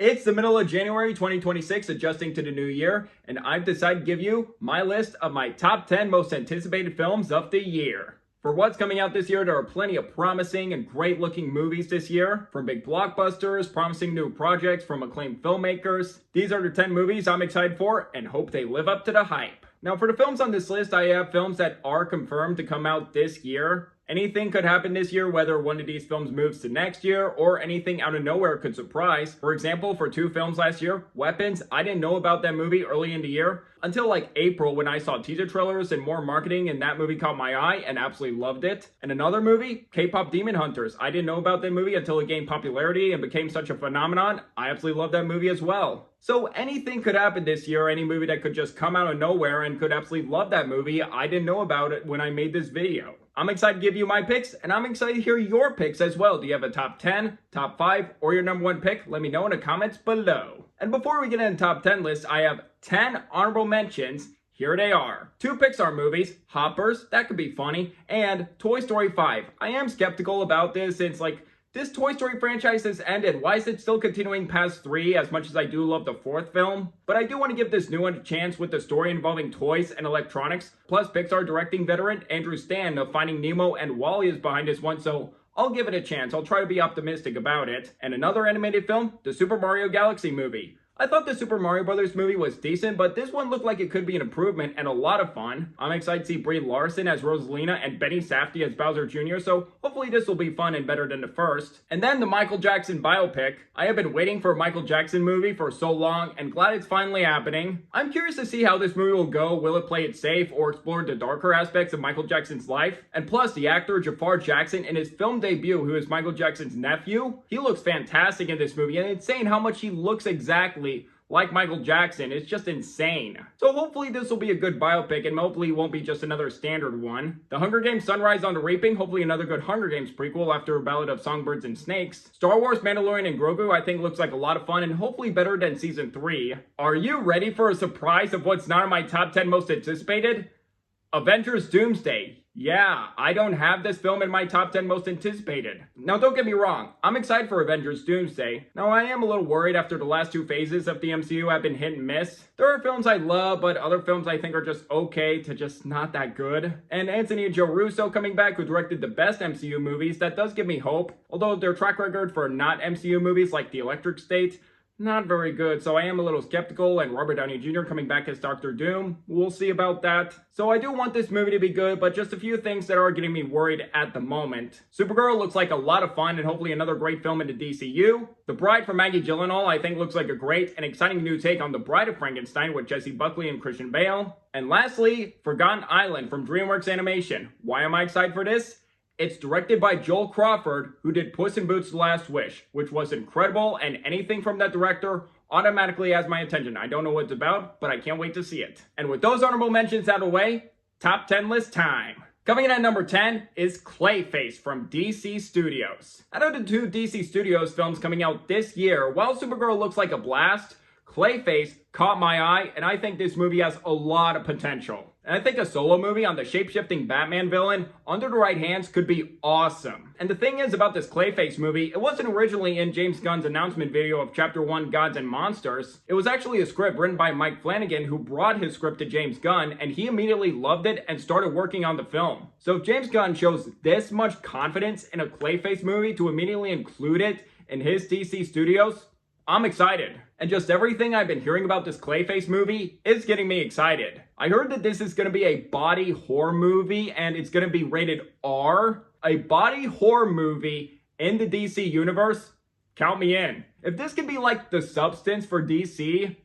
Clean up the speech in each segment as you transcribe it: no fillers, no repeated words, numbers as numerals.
It's the middle of January 2026, adjusting to the new year, and I've decided to give you my list of my top 10 most anticipated films of the year. For what's coming out this year, there are plenty of promising and great looking movies this year, from big blockbusters, promising new projects from acclaimed filmmakers. These are the 10 movies I'm excited for and hope they live up to the hype. Now for the films on this list, I have films that are confirmed to come out this year. Anything could happen this year, whether one of these films moves to next year or anything out of nowhere could surprise. For example, for two films last year, Weapons, I didn't know about that movie early in the year until like April when I saw teaser trailers and more marketing, and that movie caught my eye and absolutely loved it. And another movie, K-pop Demon Hunters. I didn't know about that movie until it gained popularity and became such a phenomenon. I absolutely love that movie as well. So anything could happen this year, any movie that could just come out of nowhere and could absolutely love that movie. I didn't know about it when I made this video. I'm excited to give you my picks, and I'm excited to hear your picks as well. Do you have a top 10, top 5, or your number one pick? Let me know in the comments below. And before we get into the top 10 list, I have 10 honorable mentions. Here they are. 2 Pixar movies, Hoppers, that could be funny, and Toy Story 5. I am skeptical about this since this Toy Story franchise has ended. Why is it still continuing past 3 as much as I do love the 4th film? But I do want to give this new one a chance with the story involving toys and electronics. Plus Pixar directing veteran Andrew Stanton of Finding Nemo and WALL-E is behind this one, so I'll give it a chance. I'll try to be optimistic about it. And another animated film, the Super Mario Galaxy movie. I thought the Super Mario Bros. Movie was decent, but this one looked like it could be an improvement and a lot of fun. I'm excited to see Brie Larson as Rosalina and Benny Safdie as Bowser Jr., so hopefully this will be fun and better than the first. And then the Michael Jackson biopic. I have been waiting for a Michael Jackson movie for so long and glad it's finally happening. I'm curious to see how this movie will go. Will it play it safe or explore the darker aspects of Michael Jackson's life? And plus, the actor Jafar Jackson in his film debut, who is Michael Jackson's nephew, he looks fantastic in this movie, and it's insane how much he looks exactly like Michael Jackson. It's just insane. So hopefully this will be a good biopic, and hopefully it won't be just another standard one. The Hunger Games Sunrise on the Reaping, hopefully another good Hunger Games prequel after a Ballad of Songbirds and Snakes. Star Wars Mandalorian and Grogu I think looks like a lot of fun and hopefully better than season 3. Are you ready for a surprise of what's not in my top 10 most anticipated? Avengers Doomsday. Yeah, I don't have this film in my top 10 most anticipated. Now don't get me wrong, I'm excited for Avengers Doomsday. Now I am a little worried after the last 2 phases of the MCU have been hit and miss. There are films I love, but other films I think are just okay to just not that good. And Anthony and Joe Russo coming back, who directed the best MCU movies, that does give me hope. Although their track record for not MCU movies like The Electric State, not very good, so I am a little skeptical. And Robert Downey Jr. coming back as Dr. Doom, we'll see about that. So I do want this movie to be good, but just a few things that are getting me worried at the moment. Supergirl looks like a lot of fun and hopefully another great film in the DCU. The Bride from Maggie Gyllenhaal I think looks like a great and exciting new take on The Bride of Frankenstein with Jessie Buckley and Christian Bale. And lastly, Forgotten Island from DreamWorks Animation. Why am I excited for this? It's directed by Joel Crawford, who did Puss in Boots: The Last Wish, which was incredible, and anything from that director automatically has my attention. I don't know what it's about, but I can't wait to see it. And with those honorable mentions out of the way, top 10 list time. Coming in at number 10 is Clayface from DC Studios. Out of the 2 DC Studios films coming out this year, while Supergirl looks like a blast, Clayface caught my eye, and I think this movie has a lot of potential. And I think a solo movie on the shape-shifting Batman villain under the right hands could be awesome. And the thing is about this Clayface movie, it wasn't originally in James Gunn's announcement video of Chapter 1 Gods and Monsters. It was actually a script written by Mike Flanagan, who brought his script to James Gunn, and he immediately loved it and started working on the film. So if James Gunn shows this much confidence in a Clayface movie to immediately include it in his DC Studios, I'm excited. And just everything I've been hearing about this Clayface movie is getting me excited. I heard that this is going to be a body horror movie and it's going to be rated R. A body horror movie in the DC universe? Count me in. If this can be like The Substance for DC,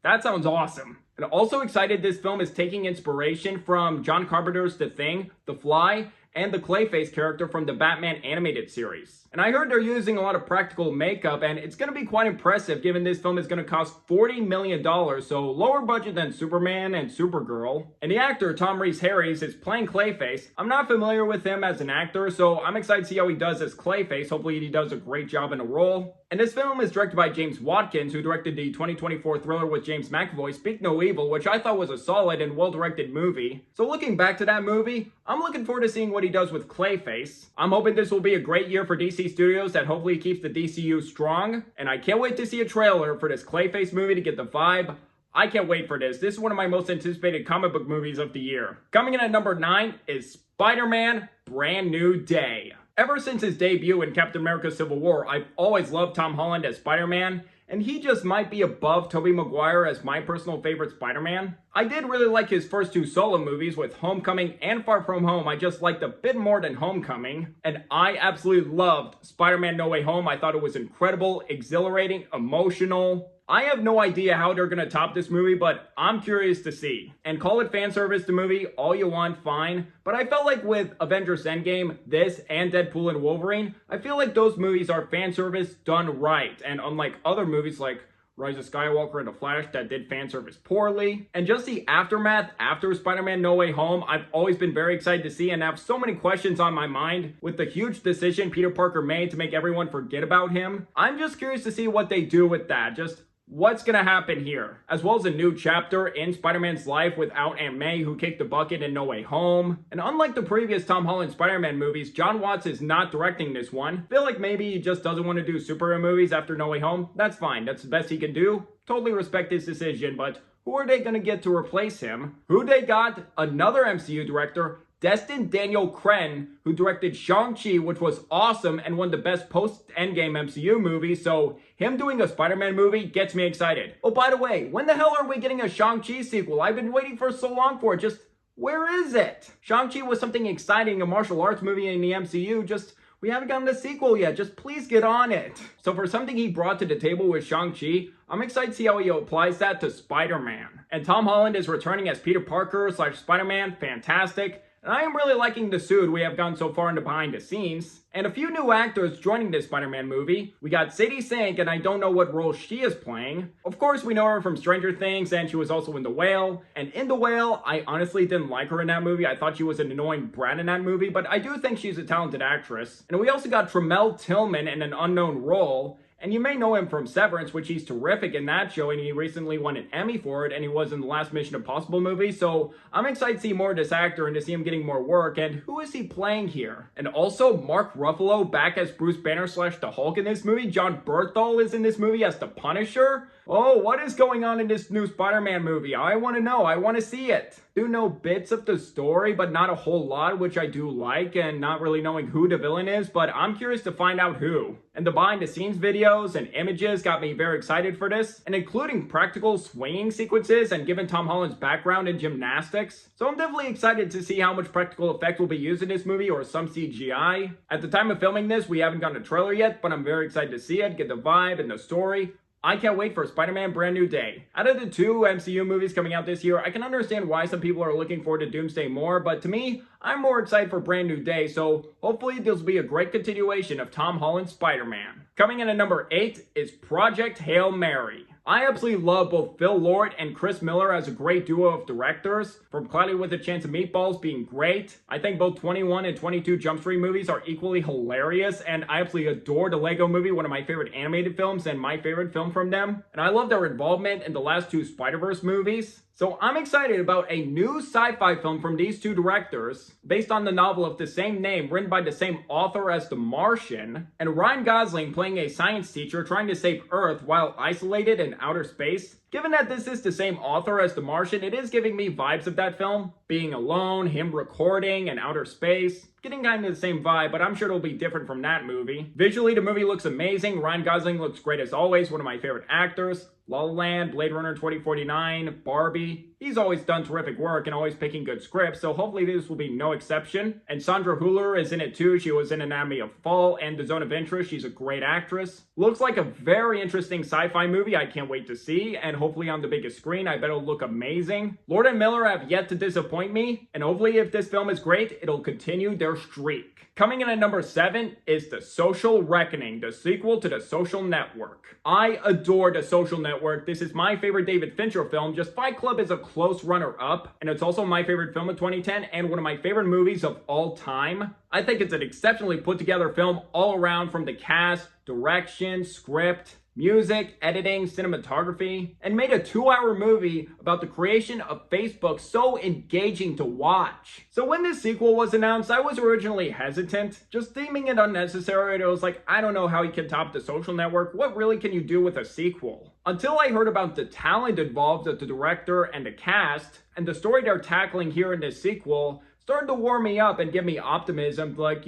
that sounds awesome. And also excited this film is taking inspiration from John Carpenter's The Thing, The Fly, and the Clayface character from the Batman animated series. And I heard they're using a lot of practical makeup, and it's going to be quite impressive given this film is going to cost $40 million, so lower budget than Superman and Supergirl. And the actor Tom Rhys-Harris is playing Clayface. I'm not familiar with him as an actor, so I'm excited to see how he does as Clayface. Hopefully he does a great job in the role. And this film is directed by James Watkins, who directed the 2024 thriller with James McAvoy, Speak No Evil, which I thought was a solid and well-directed movie. So looking back to that movie, I'm looking forward to seeing what he does with Clayface. I'm hoping this will be a great year for DC DC Studios that hopefully keeps the DCU strong. And I can't wait to see a trailer for this Clayface movie to get the vibe. I can't wait for this. This is one of my most anticipated comic book movies of the year. Coming in at number 9 is Spider-Man Brand New Day. Ever since his debut in Captain America Civil War, I've always loved Tom Holland as Spider-Man, and he just might be above Tobey Maguire as my personal favorite Spider-Man. I did really like his first 2 solo movies with Homecoming and Far From Home. I just liked a bit more than Homecoming, and I absolutely loved Spider-Man No Way Home. I thought it was incredible, exhilarating, emotional. I have no idea how they're gonna top this movie, but I'm curious to see. And call it fan service the movie all you want, fine. But I felt like with Avengers Endgame, this, and Deadpool and Wolverine, I feel like those movies are fan service done right. And unlike other movies like Rise of Skywalker and The Flash that did fan service poorly. And just the aftermath after Spider-Man No Way Home, I've always been very excited to see and have so many questions on my mind with the huge decision Peter Parker made to make everyone forget about him. I'm just curious to see what they do with that. Just what's gonna happen here? As well as a new chapter in Spider-Man's life without Aunt May, who kicked the bucket in No Way Home. And unlike the previous Tom Holland Spider-Man movies, Jon Watts is not directing this one. Feel like maybe he just doesn't want to do superhero movies after No Way Home. That's fine, that's the best he can do. Totally respect his decision, but who are they gonna get to replace him? Who they got? Another MCU director, Destin Daniel Cretton, who directed Shang-Chi, which was awesome and one of the best post-Endgame MCU movies, so him doing a Spider-Man movie gets me excited. Oh, by the way, when the hell are we getting a Shang-Chi sequel? I've been waiting for so long for it, just where is it? Shang-Chi was something exciting, a martial arts movie in the MCU, just we haven't gotten a sequel yet, just please get on it. So for something he brought to the table with Shang-Chi, I'm excited to see how he applies that to Spider-Man. And Tom Holland is returning as Peter Parker / Spider-Man, fantastic. And I am really liking the suit we have gotten so far in the behind the scenes. And a few new actors joining this Spider-Man movie. We got Sadie Sink, and I don't know what role she is playing. Of course, we know her from Stranger Things, and she was also in The Whale. And in The Whale, I honestly didn't like her in that movie. I thought she was an annoying brat in that movie, but I do think she's a talented actress. And we also got Tremel Tillman in an unknown role. And you may know him from Severance, which he's terrific in that show, and he recently won an Emmy for it, and he was in the last Mission Impossible movie, so I'm excited to see more of this actor and to see him getting more work, and who is he playing here? And also, Mark Ruffalo back as Bruce Banner / the Hulk in this movie. Jon Bernthal is in this movie as the Punisher. Oh, what is going on in this new Spider-Man movie? I want to know. I want to see it. Do know bits of the story, but not a whole lot, which I do like, and not really knowing who the villain is, but I'm curious to find out who. And the behind-the-scenes videos and images got me very excited for this, and including practical swinging sequences and given Tom Holland's background in gymnastics. So I'm definitely excited to see how much practical effect will be used in this movie, or some CGI. At the time of filming this, we haven't gotten a trailer yet, but I'm very excited to see it, get the vibe and the story. I can't wait for Spider-Man Brand New Day. Out of the 2 MCU movies coming out this year, I can understand why some people are looking forward to Doomsday more, but to me, I'm more excited for Brand New Day, so hopefully this will be a great continuation of Tom Holland's Spider-Man. Coming in at number 8 is Project Hail Mary. I absolutely love both Phil Lord and Chris Miller as a great duo of directors, from Cloudy with a Chance of Meatballs being great. I think both 21 and 22 Jump Street movies are equally hilarious, and I absolutely adore the Lego Movie, one of my favorite animated films and my favorite film from them. And I love their involvement in the last 2 Spider-Verse movies. So I'm excited about a new sci-fi film from these 2 directors, based on the novel of the same name, written by the same author as The Martian, and Ryan Gosling playing a science teacher trying to save Earth while isolated in outer space. Given that this is the same author as The Martian, it is giving me vibes of that film. Being alone, him recording, and outer space. Getting kind of the same vibe, but I'm sure it'll be different from that movie. Visually, the movie looks amazing. Ryan Gosling looks great as always, one of my favorite actors. La La Land, Blade Runner 2049, Barbie. He's always done terrific work and always picking good scripts, so hopefully this will be no exception. And Sandra Hüller is in it too. She was in Anatomy of Fall and The Zone of Interest. She's a great actress. Looks like a very interesting sci-fi movie I can't wait to see, and hopefully on the biggest screen. I bet it'll look amazing. Lord and Miller have yet to disappoint me, and hopefully if this film is great, it'll continue their streak. Coming in at number 7 is The Social Reckoning, the sequel to The Social Network. I adore The Social Network. This is my favorite David Fincher film. Just Fight Club is a close runner-up, and it's also my favorite film of 2010 and one of my favorite movies of all time. I think it's an exceptionally put together film all around, from the cast, direction, script, music, editing, cinematography, and made a 2-hour movie about the creation of Facebook so engaging to watch. So when this sequel was announced, I was originally hesitant, just deeming it unnecessary. It was like, I don't know how you can top The Social Network. What really can you do with a sequel? Until I heard about the talent involved with the director and the cast, and the story they're tackling here in this sequel started to warm me up and give me optimism, like,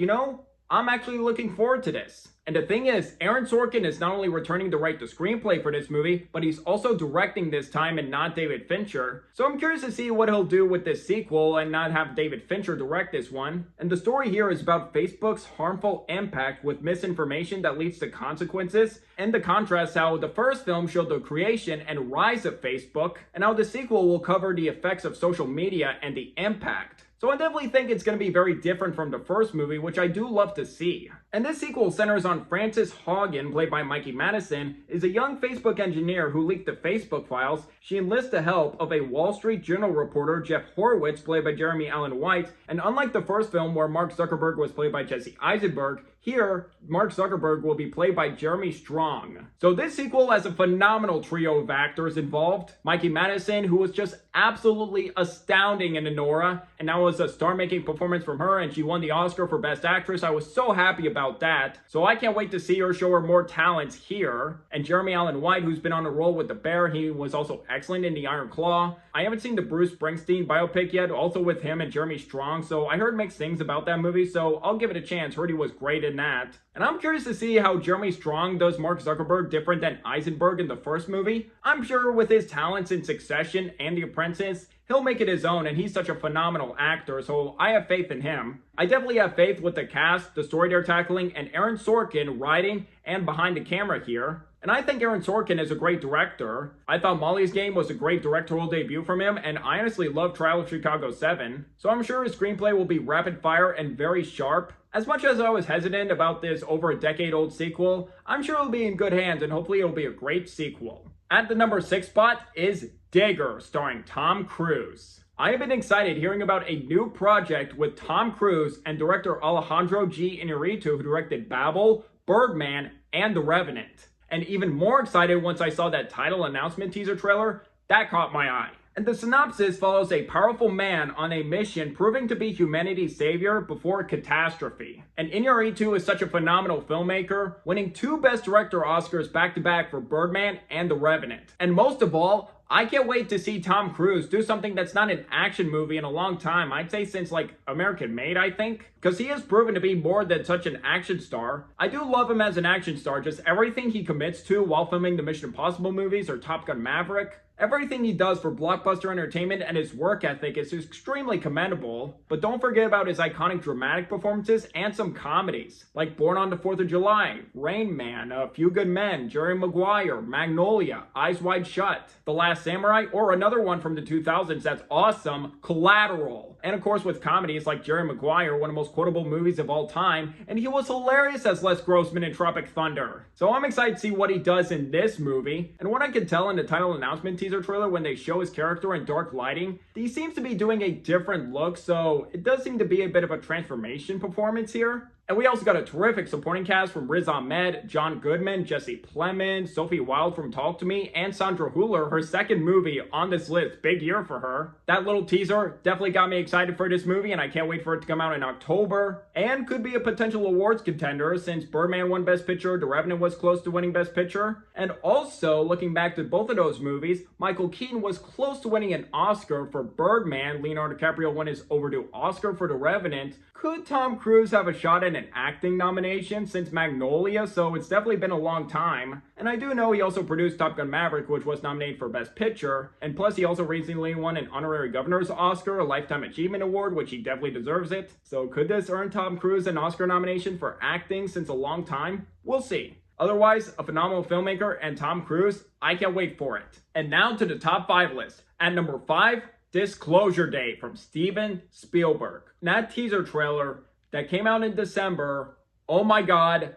I'm actually looking forward to this. And the thing is, Aaron Sorkin is not only returning to write the screenplay for this movie, but he's also directing this time and not David Fincher. So I'm curious to see what he'll do with this sequel and not have David Fincher direct this one. And the story here is about Facebook's harmful impact with misinformation that leads to consequences, and the contrast how the first film showed the creation and rise of Facebook, and how the sequel will cover the effects of social media and the impact. So I definitely think it's going to be very different from the first movie, which I do love to see. And this sequel centers on Frances Haugen, played by Mikey Madison, is a young Facebook engineer who leaked the Facebook files. She enlists the help of a Wall Street Journal reporter, Jeff Horowitz, played by Jeremy Allen White. And unlike the first film where Mark Zuckerberg was played by Jesse Eisenberg, here, Mark Zuckerberg will be played by Jeremy Strong. So this sequel has a phenomenal trio of actors involved. Mikey Madison, who was just absolutely astounding in Nora, and that was a star-making performance from her, and she won the Oscar for Best Actress. I was so happy about that. So I can't wait to see her show her more talents here. And Jeremy Allen White, who's been on a roll with The Bear, he was also excellent in The Iron Claw. I haven't seen the Bruce Springsteen biopic yet, also with him and Jeremy Strong, so I heard mixed things about that movie, so I'll give it a chance. Heard he was great in that. And I'm curious to see how Jeremy Strong does Mark Zuckerberg different than Eisenberg in the first movie. I'm sure with his talents in Succession and The Apprentice, he'll make it his own, and he's such a phenomenal actor, so I have faith in him. I definitely have faith with the cast, the story they're tackling, and Aaron Sorkin writing and behind the camera here. And I think Aaron Sorkin is a great director. I thought Molly's Game was a great directorial debut from him, and I honestly love Trial of Chicago 7. So I'm sure his screenplay will be rapid fire and very sharp. As much as I was hesitant about this over a decade-old sequel, I'm sure it'll be in good hands, and hopefully it'll be a great sequel. At the number 6 spot is Digger, starring Tom Cruise. I have been excited hearing about a new project with Tom Cruise and director Alejandro G. Iñárritu, who directed Babel, Birdman, and The Revenant. And even more excited once I saw that title announcement teaser trailer, that caught my eye. And the synopsis follows a powerful man on a mission proving to be humanity's savior before a catastrophe. And Iñárritu is such a phenomenal filmmaker, winning 2 Best Director Oscars back-to-back for Birdman and The Revenant. And most of all, I can't wait to see Tom Cruise do something that's not an action movie in a long time. I'd say since like American Made, I think. Because he has proven to be more than such an action star. I do love him as an action star, just everything he commits to while filming the Mission Impossible movies or Top Gun Maverick. Everything he does for blockbuster entertainment and his work ethic is extremely commendable, but don't forget about his iconic dramatic performances and some comedies, like Born on the 4th of July, Rain Man, A Few Good Men, Jerry Maguire, Magnolia, Eyes Wide Shut, The Last Samurai, or another one from the 2000s that's awesome, Collateral. And of course with comedies like Jerry Maguire, one of the most quotable movies of all time, and he was hilarious as Les Grossman in Tropic Thunder. So I'm excited to see what he does in this movie, and what I can tell in the title announcement teaser trailer when they show his character in dark lighting, he seems to be doing a different look, so it does seem to be a bit of a transformation performance here. And we also got a terrific supporting cast from Riz Ahmed, John Goodman, Jesse Plemons, Sophie Wilde from Talk to Me, and Sandra Hüller, her second movie on this list. Big year for her. That little teaser definitely got me excited for this movie, and I can't wait for it to come out in October. And could be a potential awards contender since Birdman won Best Picture, The Revenant was close to winning Best Picture. And also, looking back to both of those movies, Michael Keaton was close to winning an Oscar for Birdman. Leonardo DiCaprio won his overdue Oscar for The Revenant. Could Tom Cruise have a shot at an acting nomination since Magnolia? So it's definitely been a long time. And I do know he also produced Top Gun Maverick, which was nominated for Best Picture. And plus he also recently won an honorary governor's Oscar, a Lifetime Achievement Award, which he definitely deserves it. So could this earn Tom Cruise an Oscar nomination for acting since a long time? We'll see. Otherwise, a phenomenal filmmaker and Tom Cruise, I can't wait for it. And now to the top 5 list. At number 5, Disclosure Day from Steven Spielberg. That teaser trailer that came out in December, oh my god,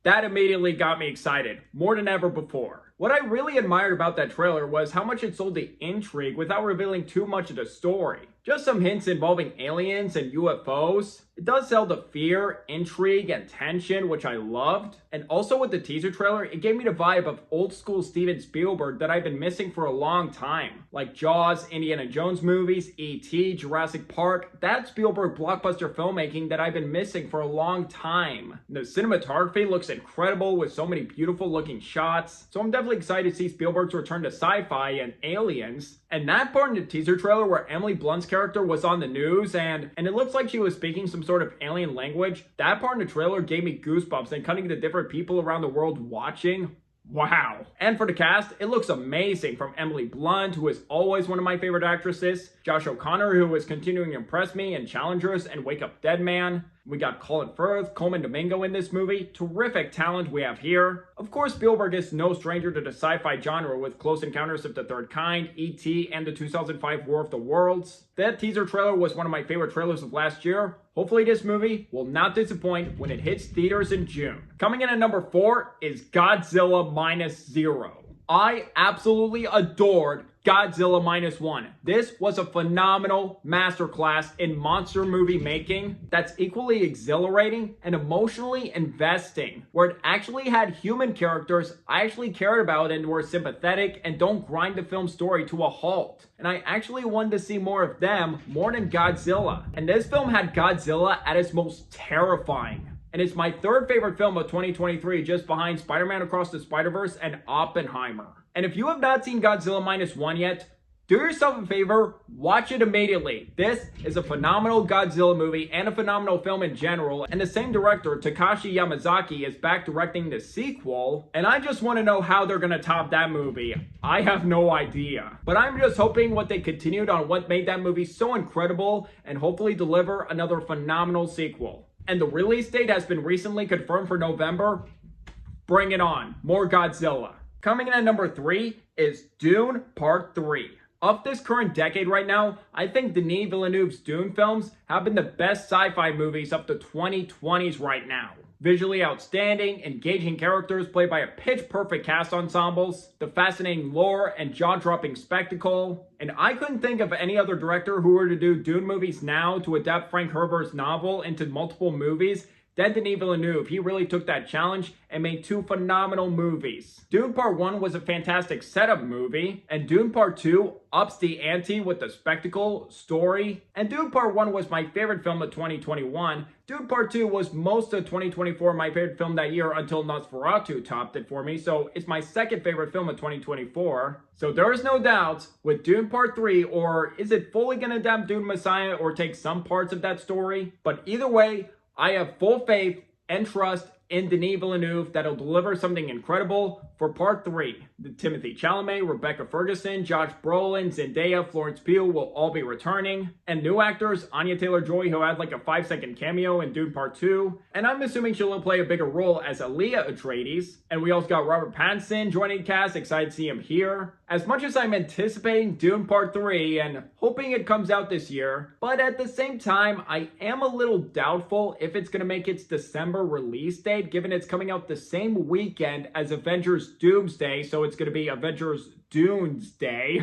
that immediately got me excited, more than ever before. What I really admired about that trailer was how much it sold the intrigue without revealing too much of the story. just some hints involving aliens and UFOs. It does sell the fear, intrigue, and tension, which I loved. And also with the teaser trailer, it gave me the vibe of old school Steven Spielberg that I've been missing for a long time. Like Jaws, Indiana Jones movies, E.T., Jurassic Park, that Spielberg blockbuster filmmaking that I've been missing for a long time. The cinematography looks incredible with so many beautiful looking shots. So I'm definitely excited to see Spielberg's return to sci-fi and aliens. And that part in the teaser trailer where Emily Blunt's character was on the news and it looks like she was speaking some sort of alien language, that part in the trailer gave me goosebumps, and cutting to different people around the world watching. Wow. And for the cast, it looks amazing, from Emily Blunt, who is always one of my favorite actresses, Josh O'Connor, who is continuing to impress me in Challengers and Wake Up Dead Man. We got Colin Firth, Coleman Domingo in this movie. Terrific talent we have here. Of course, Spielberg is no stranger to the sci-fi genre with Close Encounters of the Third Kind, E.T., and the 2005 War of the Worlds. That teaser trailer was one of my favorite trailers of last year. Hopefully this movie will not disappoint when it hits theaters in June. Coming in at number 4 is Godzilla Minus Zero. I absolutely adored Godzilla Minus One. This was a phenomenal masterclass in monster movie making that's equally exhilarating and emotionally investing, where it actually had human characters I actually cared about and were sympathetic and don't grind the film story to a halt. And I actually wanted to see more of them more than Godzilla. And this film had Godzilla at its most terrifying. And it's my third favorite film of 2023, just behind Spider-Man Across the Spider-Verse and Oppenheimer. And if you have not seen Godzilla Minus One yet, do yourself a favor, watch it immediately. This is a phenomenal Godzilla movie and a phenomenal film in general, and the same director, Takashi Yamazaki, is back directing the sequel, and I just want to know how they're gonna top that movie. I have no idea. But I'm just hoping what they continued on what made that movie so incredible, and hopefully deliver another phenomenal sequel. And the release date has been recently confirmed for November. Bring it on. More Godzilla. Coming in at number 3 is Dune Part 3. Of this current decade right now, I think Denis Villeneuve's Dune films have been the best sci-fi movies of the 2020s right now. Visually outstanding, engaging characters played by a pitch-perfect cast ensembles, the fascinating lore and jaw-dropping spectacle. And I couldn't think of any other director who were to do Dune movies now to adapt Frank Herbert's novel into multiple movies than Denis Villeneuve. He really took that challenge and made 2 phenomenal movies. Dune Part 1 was a fantastic setup movie, and Dune Part 2 ups the ante with the spectacle, story, and Dune Part 1 was my favorite film of 2021. Dune Part 2 was most of 2024 my favorite film that year until Nosferatu topped it for me, so it's my second favorite film of 2024. So there is no doubt with Dune Part 3, or is it fully gonna adapt Dune Messiah or take some parts of that story? But either way, I have full faith and trust in Denis Villeneuve that'll deliver something incredible for Part 3. Timothy Chalamet, Rebecca Ferguson, Josh Brolin, Zendaya, Florence Pugh will all be returning. And new actors, Anya Taylor-Joy, who had like a 5-second cameo in Dune Part 2. And I'm assuming she'll play a bigger role as Aaliyah Atreides. And we also got Robert Pattinson joining the cast, excited to see him here. As much as I'm anticipating Dune Part 3 and hoping it comes out this year, but at the same time, I am a little doubtful if it's going to make its December release date, given it's coming out the same weekend as Avengers Doomsday, so it's going to be Avengers Doomsday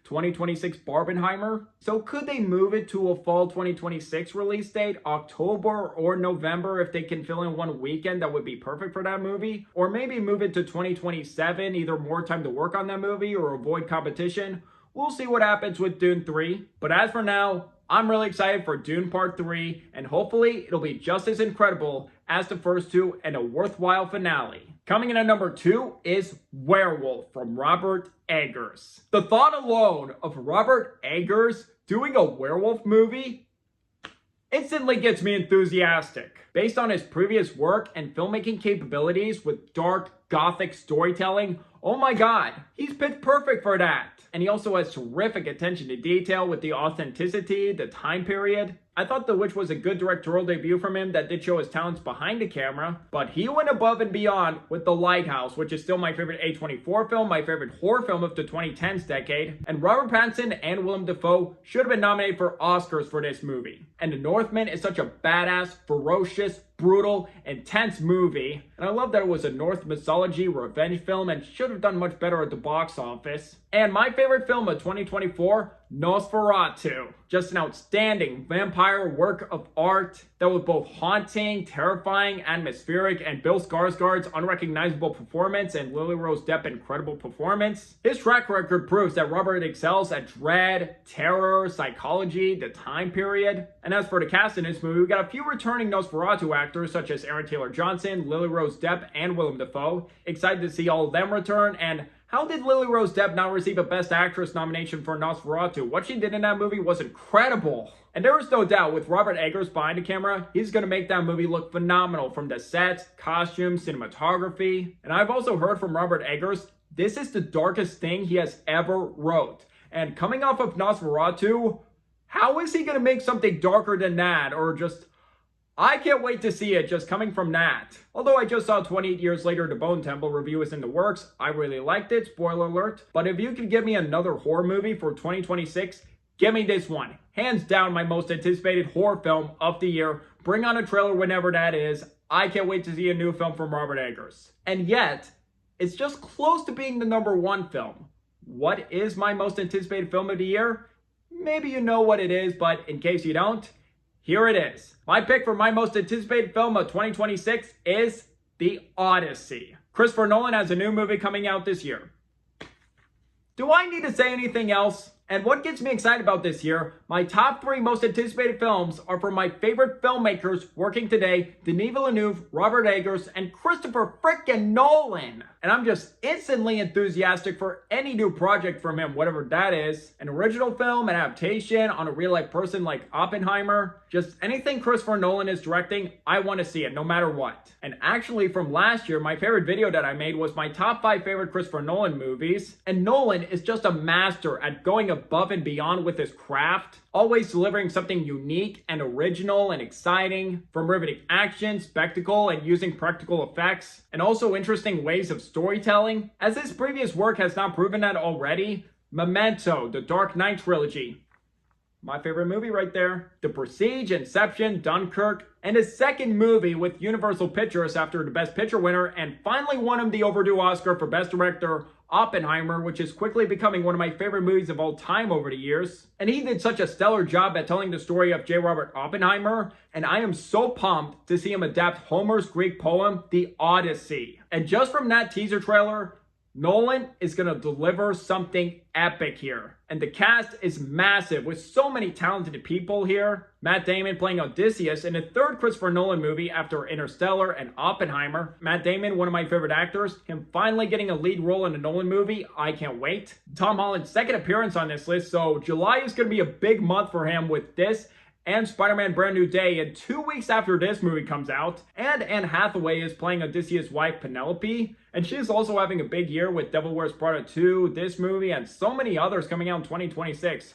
2026 Barbenheimer. So could they move it to a fall 2026 release date, October or November? If they can fill in one weekend, that would be perfect for that movie. Or maybe move it to 2027, either more time to work on that movie or avoid competition. We'll see what happens with Dune 3. But as for now, I'm really excited for Dune Part 3, and hopefully it'll be just as incredible as the first 2 and a worthwhile finale. Coming in at number 2 is Werewolf from Robert Eggers. The thought alone of Robert Eggers doing a werewolf movie instantly gets me enthusiastic. Based on his previous work and filmmaking capabilities with dark, gothic storytelling, oh my god, he's pitch perfect for that. And he also has terrific attention to detail with the authenticity, the time period. I thought The Witch was a good directorial debut from him that did show his talents behind the camera, but he went above and beyond with The Lighthouse, which is still my favorite A24 film, my favorite horror film of the 2010s decade, and Robert Pattinson and Willem Dafoe should have been nominated for Oscars for this movie. And The Northman is such a badass, ferocious, brutal, intense movie And I love that it was a Norse mythology revenge film and should have done much better at the box office. And my favorite film of 2024, Nosferatu. Just an outstanding vampire work of art that was both haunting, terrifying, atmospheric, and Bill Skarsgård's unrecognizable performance and Lily Rose Depp's incredible performance. His track record proves that Robert excels at dread, terror, psychology, the time period. And as for the cast in this movie, we got a few returning Nosferatu actors such as Aaron Taylor-Johnson, Lily Rose Depp, and Willem Dafoe. Excited to see all of them return. And how did Lily Rose Depp not receive a Best Actress nomination for Nosferatu? What she did in that movie was incredible. And there is no doubt, with Robert Eggers behind the camera, he's going to make that movie look phenomenal from the sets, costumes, cinematography. And I've also heard from Robert Eggers, this is the darkest thing he has ever wrote. And coming off of Nosferatu, how is he going to make something darker than that? Or just, I can't wait to see it just coming from that. Although I just saw 28 Years Later, The Bone Temple review is in the works. I really liked it, spoiler alert. But if you could give me another horror movie for 2026, give me this one. Hands down my most anticipated horror film of the year. Bring on a trailer whenever that is. I can't wait to see a new film from Robert Eggers. And yet, it's just close to being the #1 film. What is my most anticipated film of the year? Maybe you know what it is, but in case you don't, here it is. My pick for my most anticipated film of 2026 is The Odyssey. Christopher Nolan has a new movie coming out this year. Do I need to say anything else? And what gets me excited about this year, my top 3 most anticipated films are from my favorite filmmakers working today, Denis Villeneuve, Robert Eggers, and Christopher frickin' Nolan. And I'm just instantly enthusiastic for any new project from him, whatever that is. An original film, an adaptation on a real-life person like Oppenheimer. Just anything Christopher Nolan is directing, I want to see it, no matter what. And actually, from last year, my favorite video that I made was my top 5 favorite Christopher Nolan movies. And Nolan is just a master at going above and beyond with his craft, always delivering something unique and original and exciting, from riveting action, spectacle, and using practical effects, and also interesting ways of storytelling. As his previous work has not proven that already, Memento, the Dark Knight trilogy, my favorite movie right there. The Prestige, Inception, Dunkirk, and his second movie with Universal Pictures after the Best Picture winner, and finally won him the overdue Oscar for Best Director, Oppenheimer, which is quickly becoming one of my favorite movies of all time over the years. And he did such a stellar job at telling the story of J. Robert Oppenheimer, and I am so pumped to see him adapt Homer's Greek poem, The Odyssey. And just from that teaser trailer, Nolan is going to deliver something epic here. And the cast is massive with so many talented people here. Matt Damon playing Odysseus in the 3rd Christopher Nolan movie after Interstellar and Oppenheimer. Matt Damon, one of my favorite actors. Him finally getting a lead role in a Nolan movie. I can't wait. Tom Holland's 2nd appearance on this list, so July is going to be a big month for him with this and Spider-Man Brand New Day, and 2 weeks after this movie comes out. And Anne Hathaway is playing Odysseus' wife Penelope, and she's also having a big year with Devil Wears Prada 2, this movie, and so many others coming out in 2026.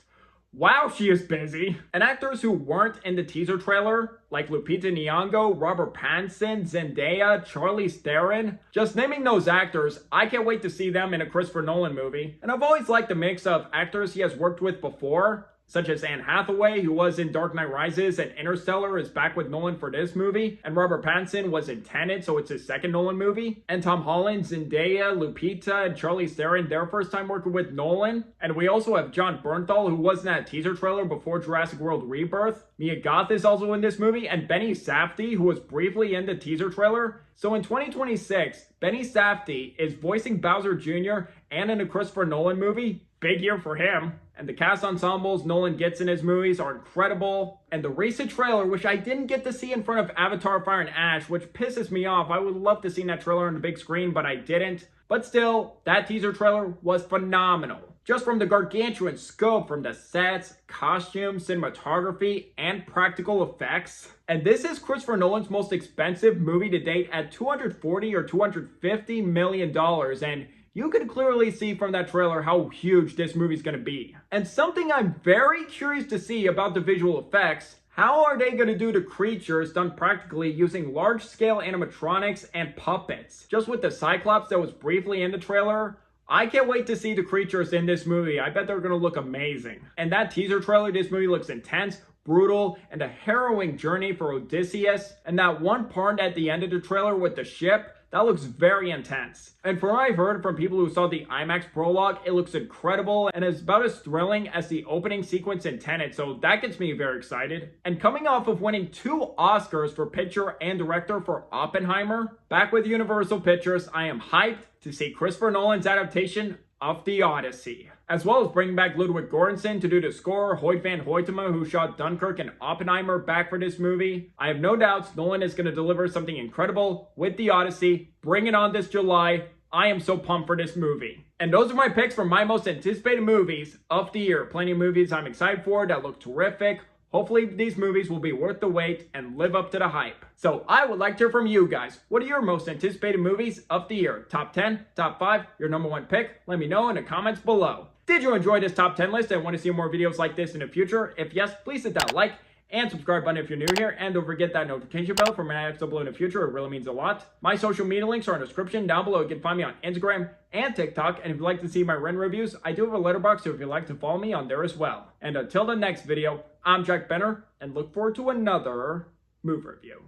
Wow, she is busy. And actors who weren't in the teaser trailer, like Lupita Nyong'o, Robert Pattinson, Zendaya, Charlize Theron, just naming those actors, I can't wait to see them in a Christopher Nolan movie. And I've always liked the mix of actors he has worked with before, such as Anne Hathaway, who was in Dark Knight Rises and Interstellar, is back with Nolan for this movie. And Robert Pattinson was in Tenet, so it's his 2nd Nolan movie. And Tom Holland, Zendaya, Lupita, and Charlize Theron, their first time working with Nolan. And we also have Jon Bernthal, who was in that teaser trailer before Jurassic World Rebirth. Mia Goth is also in this movie, and Benny Safdie, who was briefly in the teaser trailer. So in 2026, Benny Safdie is voicing Bowser Jr. and in a Christopher Nolan movie. Big year for him. And the cast ensembles Nolan gets in his movies are incredible. And the recent trailer, which I didn't get to see in front of Avatar Fire and Ash, which pisses me off. I would love to see that trailer on the big screen, but I didn't. But still, that teaser trailer was phenomenal. Just from the gargantuan scope, from the sets, costumes, cinematography, and practical effects. And this is Christopher Nolan's most expensive movie to date at $240 or $250 million. And you can clearly see from that trailer how huge this movie's gonna be. And something I'm very curious to see about the visual effects, how are they gonna do the creatures done practically using large-scale animatronics and puppets? Just with the Cyclops that was briefly in the trailer, I can't wait to see the creatures in this movie. I bet they're gonna look amazing. And that teaser trailer, this movie looks intense, brutal and a harrowing journey for Odysseus, and that one part at the end of the trailer with the ship, that looks very intense. And from what I've heard from people who saw the IMAX prologue, it looks incredible and is about as thrilling as the opening sequence in Tenet, so that gets me very excited. And coming off of winning 2 Oscars for picture and director for Oppenheimer, back with Universal Pictures, I am hyped to see Christopher Nolan's adaptation of The Odyssey, as well as bringing back Ludwig Göransson to do the score, Hoyt van Hoytema, who shot Dunkirk and Oppenheimer, back for this movie. I have no doubts Nolan is going to deliver something incredible with The Odyssey. Bring it on this July. I am so pumped for this movie. And those are my picks for my most anticipated movies of the year. Plenty of movies I'm excited for that look terrific. Hopefully these movies will be worth the wait and live up to the hype. So I would like to hear from you guys. What are your most anticipated movies of the year? Top 10, top 5, your number 1 pick? Let me know in the comments below. Did you enjoy this top 10 list and want to see more videos like this in the future? If yes, please hit that like and subscribe button if you're new here, and don't forget that notification bell for when I upload in the future. It really means a lot. My social media links are in the description down below. You can find me on Instagram and TikTok, and if you'd like to see my rent reviews, I do have a letterbox, so if you'd like to follow me on there as well. And until the next video, I'm Jack Benner, and look forward to another movie review.